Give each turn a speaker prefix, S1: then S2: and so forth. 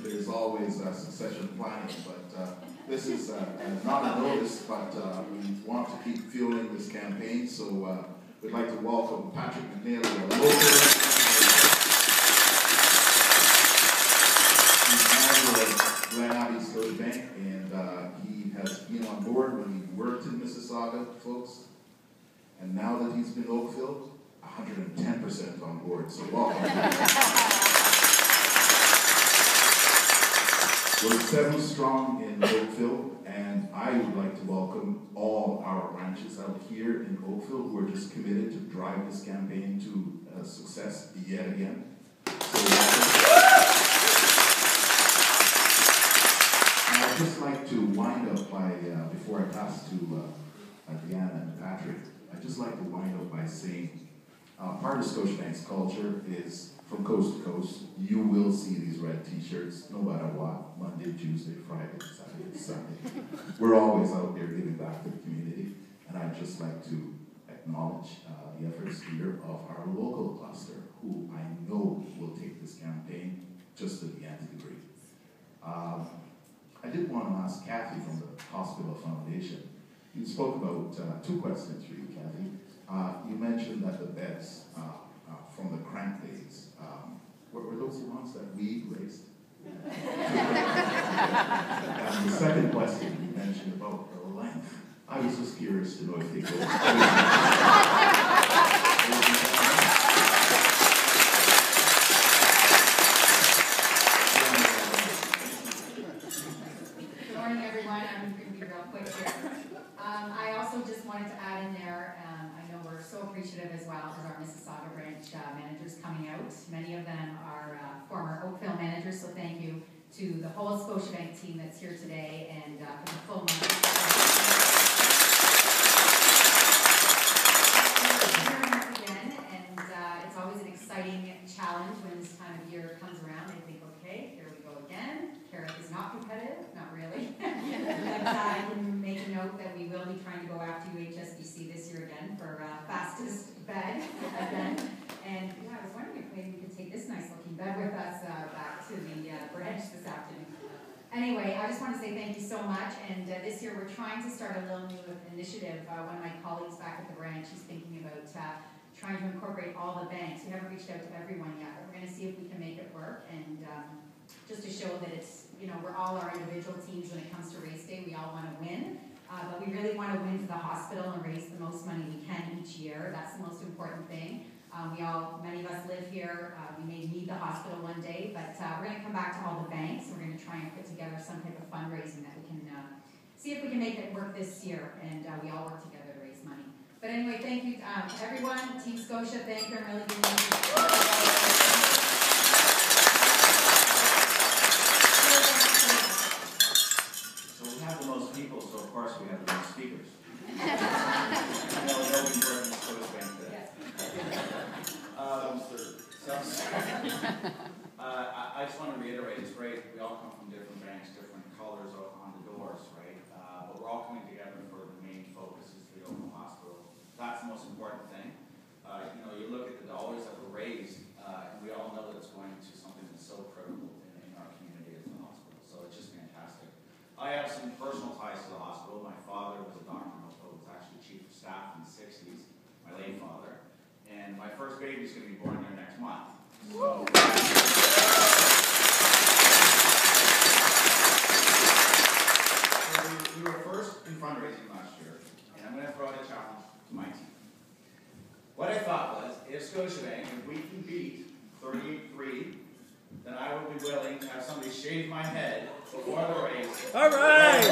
S1: there's always succession planning, but this is not a notice, but we want to keep fueling this campaign, so we'd like to welcome Patrick McNeil, our local. He's manager of Scotiabank, and he has been on board when he worked in Mississauga, folks, and now that he's been Oakville, 110% on board, so welcome. We're 7 strong in Oakville, and I would like to welcome all our branches out here in Oakville who are just committed to drive this campaign to success yet again. And I'd just like to wind up by, before I pass to Deanna and Patrick, I'd just like to wind up by saying part of Scotiabank's culture is from coast to coast. You will see these red t-shirts no matter what, Monday, Tuesday, Friday, Saturday, Sunday. We're always out there giving back to the community, and I'd just like to acknowledge the efforts here of our local cluster, who I know will take this campaign just to the nth degree. I did want to ask Kathy from the Hospital Foundation. You spoke about 2 questions for you, Kathy. You mentioned that the beds from the crank days, were those the ones that we raised? And the second question you mentioned about the length. I was just curious to know if they go.
S2: Good morning, everyone. I'm going to be real quick here. I also just wanted to add in there, I know we're so appreciative as well as our Mississauga branch managers coming out. Many of them are former Oakville managers, so thank you to the whole Scotiabank team that's here today and for the full month. Again, and it's always an exciting challenge when this time of year comes around. I think, okay, here we go again. Carrot is not competitive, not really. But I can make a note that we will be trying to go after you HSBC this year again for fastest bed again. And yeah, I was wondering if maybe we could take this nice looking bed with us back to the branch this afternoon. Anyway, I just want to say thank you so much. And this year we're trying to start a little new initiative. One of my colleagues back at the branch is thinking about trying to incorporate all the banks. We haven't reached out to everyone yet, but we're going to see if we can make it work. And just to show that it's, we're all our individual teams when it comes to race day. We all want to win. But we really want to win for the hospital and raise the most money we can each year. That's the most important thing. Many of us live here. We may need the hospital one day, but we're going to come back to all the banks. We're going to try and put together some type of fundraising that we can see if we can make it work this year, and we all work together to raise money. But anyway, thank you to everyone. Team Scotia, thank you. I'm really
S3: So we have the most people, so of course we have the most speakers. I know nobody's working at Scotiabank today. I just want to reiterate, it's great. We all come from different banks, different colors on the doors, right? But we're all coming together for the main focus is the Oakville Hospital. That's the most important thing. You look at the dollars that were raised, and we all know that it's going to something that's so critical in our community as the hospital. So it's just fantastic. I have some personal ties to the hospital. My father was a doctor in Oakville, was actually chief of staff in the 60s, my late father. And my first baby's going to be born there next month. So, we were first in fundraising last year, and I'm going to throw out a challenge to my team. What I thought was, if Scotiabank, if we can beat 38-3, then I will be willing to have somebody shave my head before the race.
S4: All right!